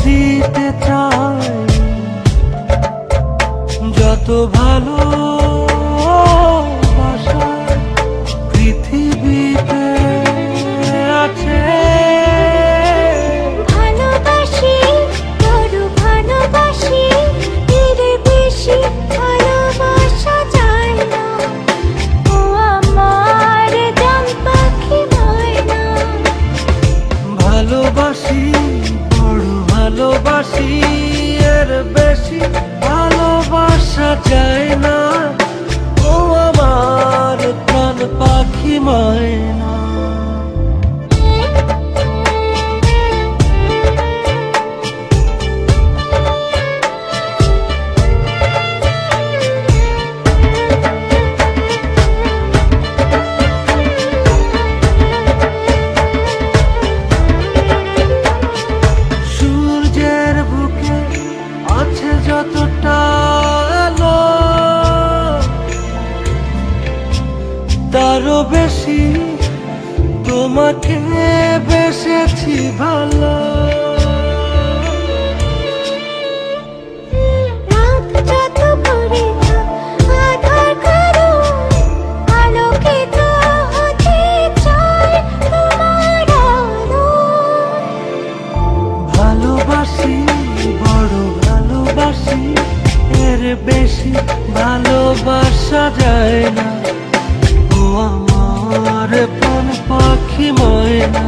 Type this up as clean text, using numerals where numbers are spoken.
দিতে চাই যত ভালো পৃথিবীতে আছে। ভালোবাসি, বড় ভালোবাসি, এর বেশি ভালোবাসা যায় না। ও আমার জান পাখি ময়না। ভালোবাসি, বড় ভালোবাসি, এর বেশি ভালোবাসা যায় না। ও আমার প্রাণ পাখি ময়না। সূর্যের বুকে আছে যতটা আলো, তারও বেশি তোমাকে বেসেছি ভালো। রাত যত ভরে থাক, আধার করো, আলোকিত হতে চাই তোমার আলোয়। ভালোবাসি, বড় ভালোবাসি, এর বেশি ভালোবাসা যায় না। ও আমার প্রাণ পাখি ময়না।